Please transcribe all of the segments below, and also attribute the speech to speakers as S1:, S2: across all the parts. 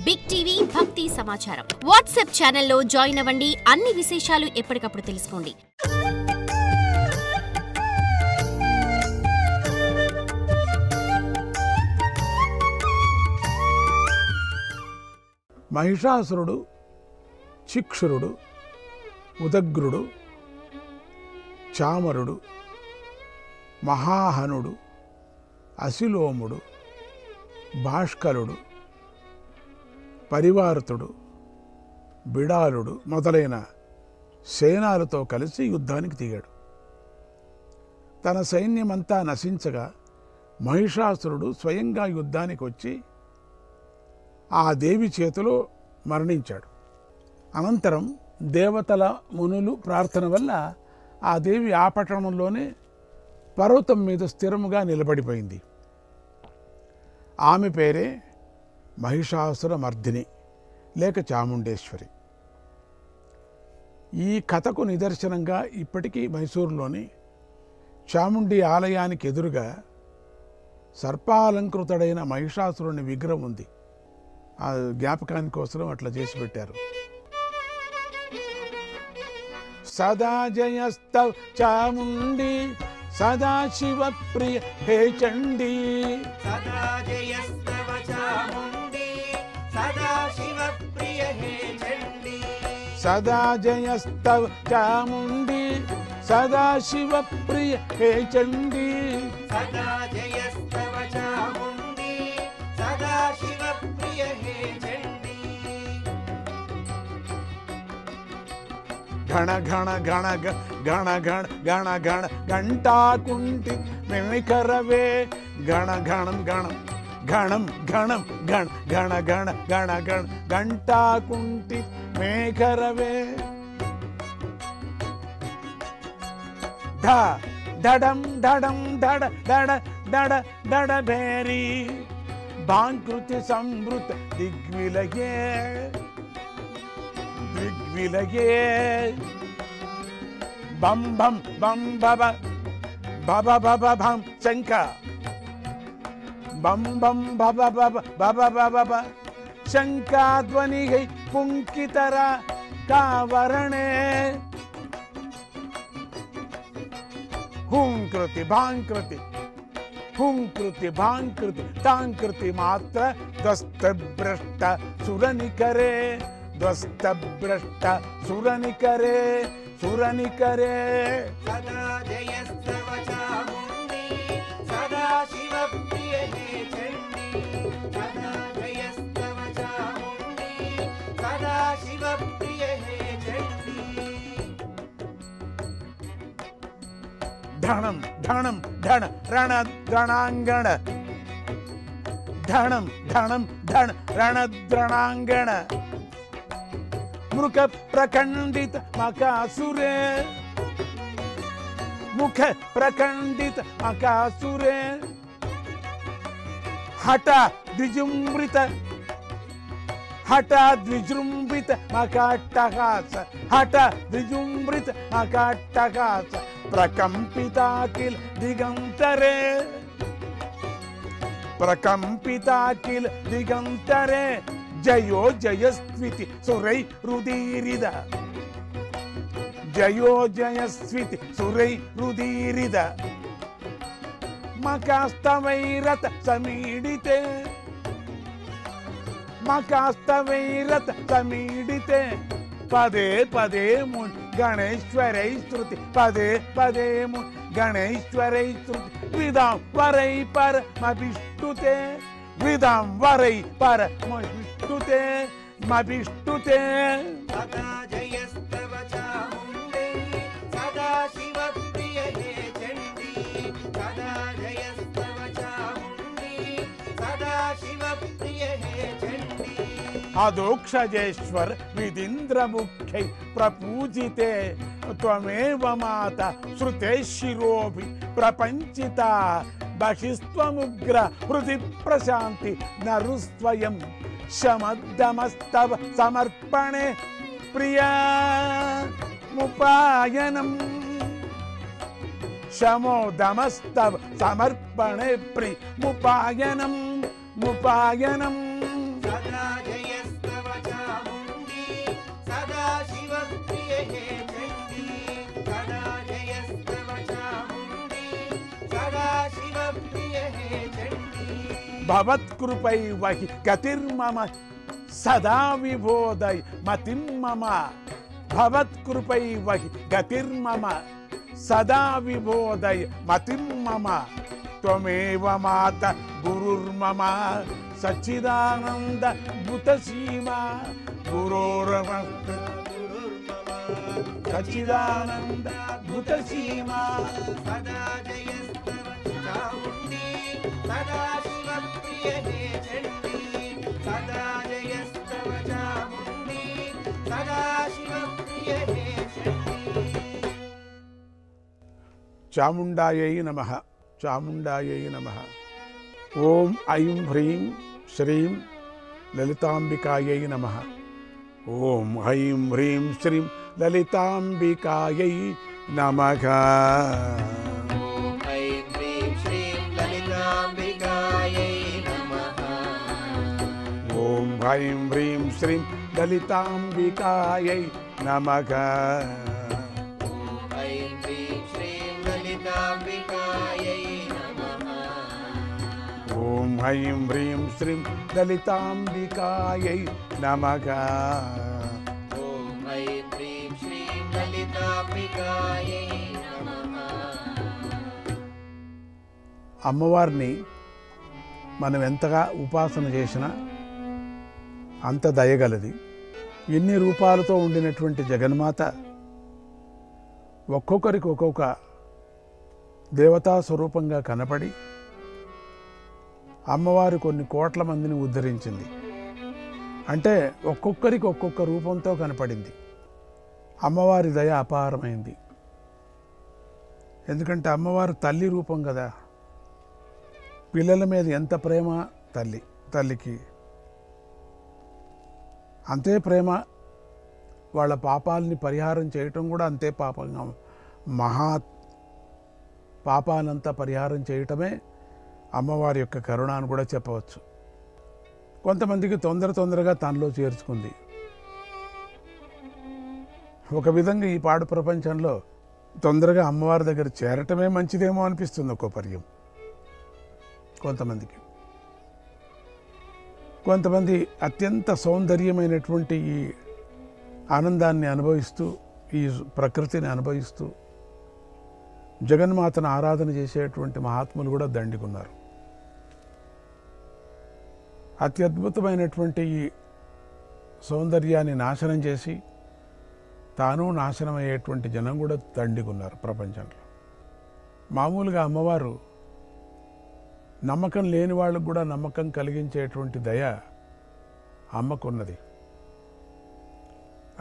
S1: Big TV భక్తి సమాచారం WhatsApp ఛానల్లో జాయిన్ అవ్వండి. అన్ని విశేషాలు ఎప్పటికప్పుడు తెలుసుకోండి.
S2: మహిషాసురుడు, చిక్షురుడు, ఉదగ్రుడు, చామరుడు, మహాహనుడు, అసిలోముడు, భాష్కరుడు, పరివారతుడు, బిడాలుడు మొదలైన సేనాలతో కలిసి యుద్ధానికి దిగాడు. తన సైన్యమంతా నశించగా మహిషాసురుడు స్వయంగా యుద్ధానికి వచ్చి ఆ దేవి చేతిలో మరణించాడు. అనంతరం దేవతల మునులు ప్రార్థన వల్ల ఆ దేవి ఆ పట్టణంలోనే పర్వతం మీద స్థిరముగా నిలబడిపోయింది. ఆమె పేరే మహిషాసుర మర్దిని లేక చాముండేశ్వరి. ఈ కథకు నిదర్శనంగా ఇప్పటికీ మైసూరులోని చాముండి ఆలయానికి ఎదురుగా సర్పాలంకృతుడైన మహిషాసురుని విగ్రహం ఉంది. ఆ జ్ఞాపకాని కోసం అట్లా చేసి పెట్టారు. సదా జయస్తవ్ చాముండి సదా శివ ప్రియ హే చండీ.
S3: సదా జయస్తవ చాముండి సదా శివ ప్రియ హే చండీ.
S2: సదా జయస్తవ్ చాముండి సదా శివ ప్రియ హే చండీ.
S3: సదా జయస్తవ చాముండి సదా శివ ప్రియ హే చండీ.
S2: ఘణ ఘణ ఘణ గణ గణ గణ గణ ఘంటాకుంటి మెమికరవే. గణ గణం గణం గణం గణం గణ గణ గణ గణ గణ ఘంటాకుంటి మేకరవే. ఢ డడం డడం డడ డడ డడ డడ భేరి భాంకృతి సంవృత దిగ్విలయే. దిగ్విలయే బం బం బం బబ బబ బబ భం శంఖ బం బం బబ బబ బబ బబ శంఖాధ్వని పుంకితర కావరణే. హుంకృతి భాంకృతి హుంకృతి భాంకృతి తాంకృతి మాత్ర ధ్వస్తభ్రష్ట సురనికరే. ధ్వస్తభ్రష్ట సురనికరే సురనికరే.
S3: సదా జయస్తవ చాముండి సదా శివ ప్రియ హే చండీ. సదా జయస్తవ చాముండి సదా శివ ప్రియ హే చండీ.
S2: ధనం ధనం ధన రణ ద్రణాంగణ. ధనం ధనం ధన రణ ద్రణాంగణ. ముఖ ప్రఖండిత మకాసురే. ముఖ ప్రఖండిత మకాసురే. హఠ ద్విజృంభిత హఠ ద్విజృంభిత మకాట్టహాస. హఠ ద్విజృంభిత మకాట్టహాస ప్రకంపితాకిల్ దిగంతరే. ప్రకంపితాకిల్ దిగంతరే. జయో జయస్వితి సురై రుదీరిద. జయో జయస్వితి సురై రుదీరిద. మకాస్తవైరత సమీడితే. మకాస్తవైరత సమీడితే. పదే పదే మున్ గణేశ్వరై స్తుతి. పదే పదే మున్ గణేశ్వరై స్తుతి. విదాం వరై పరమభిష్టుతే. విదాం వరై పరమభిష్టుతే మభిష్టుతే.
S3: సదా జయస్తవ చాముండి సదా శివ ప్రియ హే చండీ. సదా జయస్తవ చాముండి సదా శివ ప్రియ హే చండీ.
S2: అదోక్షజేశ్వర్ విదింద్రముఖ్యై ప్రపూజితే. త్వమేవ మాత శృతే శిరోభి ప్రపంచిత. బహిస్త్వముగ్ర హృది ప్రశాంతి నరుస్వయం. శమద్దమస్తవ సమర్పణే ప్రియా ముపాయనం. శమోదమస్తవ సమర్పణే ప్రియ ముపాయనం. ముపాయనం.
S3: సదా జయ
S2: భవత్కృపైవ హి గతిర్మమ సదా విబోధయ మతిం మమ భవత్కృపైవ హి గతిర్మమ సదా విబోధయ మతిం మమ త్వమేవ మాత గురుర్మమ సచ్చిదానంద భూతసీమా గురోరమస్తు సచ్చిదానంద భూతసీమా
S3: సదా జయస్తవ చాముండి సదా శివప్రియ హే చండీ సదా జయస్తవ చాముండి సదా శివప్రియ హే చండీ.
S2: చాముండాయై నమః. చాముండాయై నమః. ఓం ఐం హ్రీం శ్రీం లలితాంబికాయై నమః. ఓం ఐం హ్రీం శ్రీం లలితాంబికాయై నమః.
S3: ఓం ఐం హ్రీం శ్రీం లలితాంబికాయై నమః.
S2: ఓం ఐం హ్రీం శ్రీం లలితాంబికాయై నమః.
S3: ఓం ఐం హ్రీం శ్రీం లలితాంబికాయై నమః.
S2: ఓం ఐం హ్రీం శ్రీం లలితాంబికాయై నమః.
S3: ఓం ఐం హ్రీం శ్రీం లలితాంబికాయై నమః.
S2: అమ్మవారిని మనం ఎంతగా ఉపాసన చేసినా అంత దయగలది. ఎన్ని రూపాలతో ఉండినటువంటి జగన్మాత ఒక్కొక్కరికి ఒక్కొక్క దేవతా స్వరూపంగా కనపడి అమ్మవారు కొన్ని కోట్ల మందిని ఉద్ధరించింది. అంటే ఒక్కొక్కరికి ఒక్కొక్క రూపంతో కనపడింది. అమ్మవారి దయ అపారమైంది. ఎందుకంటే అమ్మవారు తల్లి రూపం కదా. పిల్లల మీద ఎంత ప్రేమ తల్లికి అంతే ప్రేమ. వాళ్ళ పాపాలని పరిహారం చేయటం కూడా అంతే పాపంగా, మహా పాపాలంతా పరిహారం చేయటమే అమ్మవారి యొక్క కరుణ అని కూడా చెప్పవచ్చు. కొంతమందికి తొందరగా తనలో చేర్చుకుంది. ఒక విధంగా ఈ పాడు ప్రపంచంలో తొందరగా అమ్మవారి దగ్గర చేరటమే మంచిదేమో అనిపిస్తుంది ఒక్కో పర్యం కొంతమందికి. కొంతమంది అత్యంత సౌందర్యమైనటువంటి ఈ ఆనందాన్ని అనుభవిస్తూ, ఈ ప్రకృతిని అనుభవిస్తూ జగన్మాతను ఆరాధన చేసేటువంటి మహాత్ములు కూడా దండిగున్నారు. అత్యద్భుతమైనటువంటి ఈ సౌందర్యాన్ని నాశనం చేసి తాను నాశనం అయ్యేటువంటి జనం కూడా దండిగున్నారు ప్రపంచంలో. మామూలుగా అమ్మవారు నమ్మకం లేని వాళ్ళకు కూడా నమ్మకం కలిగించేటువంటి దయ అమ్మకున్నది.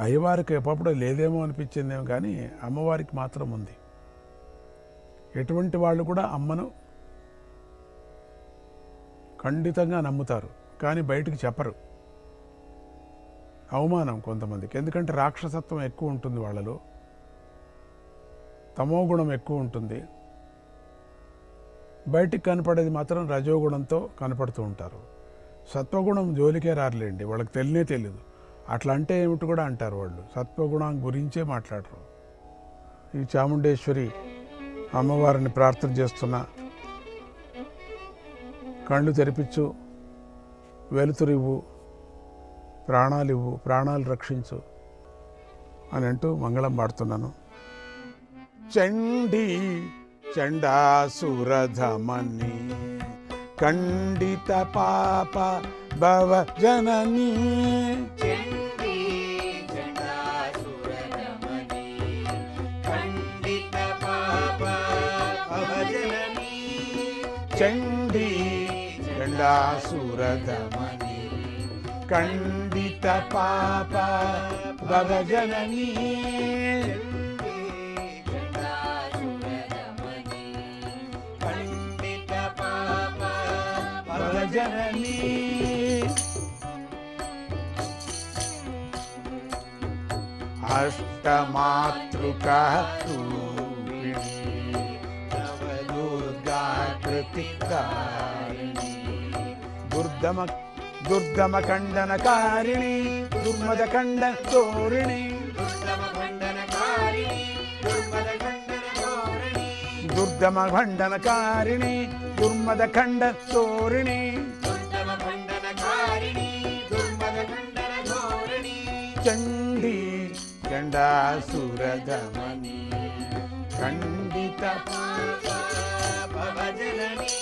S2: అయ్యవారికి ఎప్పుడు లేదేమో అనిపించిందేమో కానీ అమ్మవారికి మాత్రం ఉంది. ఎటువంటి వాళ్ళు కూడా అమ్మను ఖండితంగా నమ్ముతారు, కానీ బయటికి చెప్పరు. అవమానం కొంతమందికి. ఎందుకంటే రాక్షసత్వం ఎక్కువ ఉంటుంది వాళ్ళలో, తమోగుణం ఎక్కువ ఉంటుంది. బయటికి కనపడేది మాత్రం రజోగుణంతో కనపడుతూ ఉంటారు. సత్వగుణం జోలికే రారులేండి, వాళ్ళకి తెలియదు. అట్లా అంటే ఏమిటి కూడా అంటారు వాళ్ళు. సత్వగుణం గురించే మాట్లాడరు. ఈ చాముండేశ్వరి అమ్మవారిని ప్రార్థన చేస్తున్నా, కళ్ళు తెరిపించు, వెలుతురివ్వు, ప్రాణాలివ్వు, ప్రాణాలు రక్షించు అని అంటూ మంగళం పాడుతున్నాను. చండీ చండాసురధమని ఖండిత పాప భవ జననీ
S3: చండీ చండాసురధమని ఖండిత పాప భవ జననీ
S2: చండీ చండాసురధమని ఖండిత పాప భవ జననీ జననీ అష్టమాతృకా రూపిణి నవదుర్గా కృతికారిణి దుర్దమ ఖండనకారిణి దుర్మద ఖండన తోరిణి దుర్దమ ఖండనకారిణి దుర్మద ఖండ తోరిణి ಚಂಡಿ ಚಂಡಾಸುರದಮನಿ ಖಂಡಿತ
S3: ಪಾಪ ಭವಜನನಿ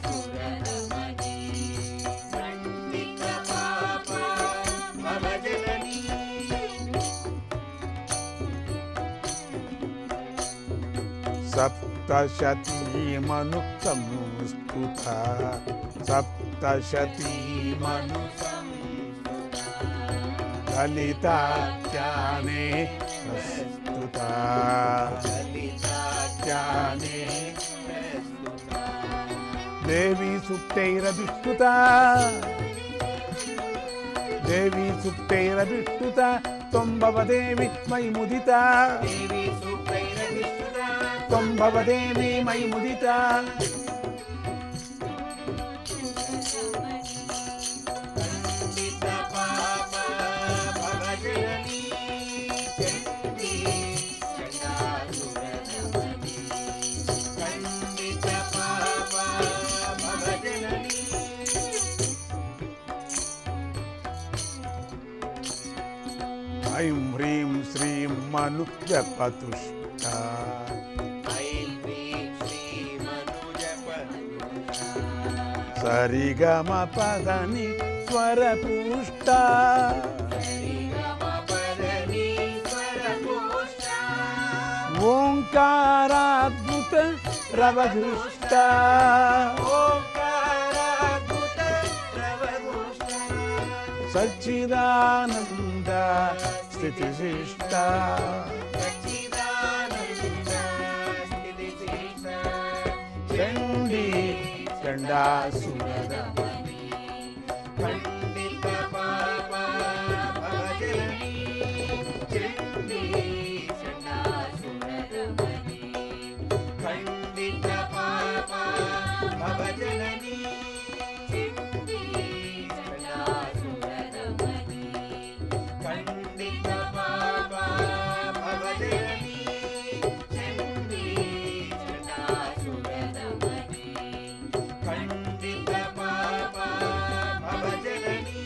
S3: ಚಂಡಾಸುರದಮನಿ ಖಂಡಿತ ಪಾಪ ಭವಜನನಿ
S2: ಸಪ್ತಶತೀ ಮನು ಸಂಸ್ತುತ ಸಪ್ತಶತೀ ಮನು ಲಲಿತಾಖ್ಯಾನೆ ಪ್ರಸ್ತುತ ಲಲಿತಾಖ್ಯಾನೆ ದೇವಿ ಸುಪ್ತೈರಭಿಷ್ಟುತ ದೇವಿ ಸುಪ್ತೈರಭಿಷ್ಟುತ ತ್ವಂಭವ ದೇವಿ ಮಯಿ ಮುದಿತ
S3: ದೇವಿ ಸುಪ್ತೈರಭಿಷ್ಟುತ
S2: ತ್ವಂಭವ ದೇವಿ ಮಯಿ ಮುದಿತ
S3: ಖಂಡಿತ ಪಾಪ ಭವಜನನಿ ಚಂಡಿ ಚಂಡಾಸುರದಮನಿ ಖಂಡಿತ ಪಾಪ ಭವಜನನಿ
S2: ಐಂ ಹ್ರೀಂ ಶ್ರೀಂ ಮನು ಜಪತುಷ್ಟ
S3: ಐಂ ಹ್ರೀಂ ಶ್ರೀಂ ಮನುಜಪತುಷ್ಟ
S2: ಸರಿಗಮ ಪದನಿ ಸ್ವರಪುಷ್ಟ
S3: ಶ್ರೀಗಮಪದನಿ ಸ್ವರಪುಷ್ಟ
S2: ಓಂಕಾರಾದ್ಭುತ ರವದೃಷ್ಟ
S3: ಓಂಕಾರಾದ್ಭುತ ರವದುಷ್ಟ
S2: ಸಚ್ಚಿದಾನಂದ ಸ್ಥಿತಿಶಿಷ್ಟ
S3: ಸಚ್ಚಿದಾನಂದ ಸ್ಥಿತಿಶಿಷ್ಟ
S2: ಚಂಡಿ ಚಂಡಾಸುರದಮನಿ
S3: ಖಂಡಿತ ಪಾಪ ಭವಜನನಿ ಚಂಡಿ ಚಂಡಾಸುರದಮನಿ ಖಂಡಿತ ಪಾಪ ಭವಜನನಿ ಚಂಡಿ ಚಂಡಾಸುರದಮನಿ ಖಂಡಿತ ಪಾಪ ಭವಜನನಿ ಚಂಡಿ ಚಂಡಾಸುರದಮನಿ ಖಂಡಿತ ಪಾಪ ಭವಜನನಿ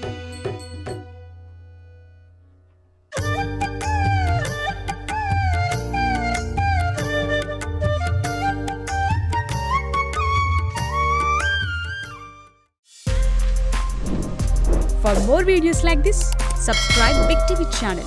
S4: For more videos like this, subscribe Big TV channel.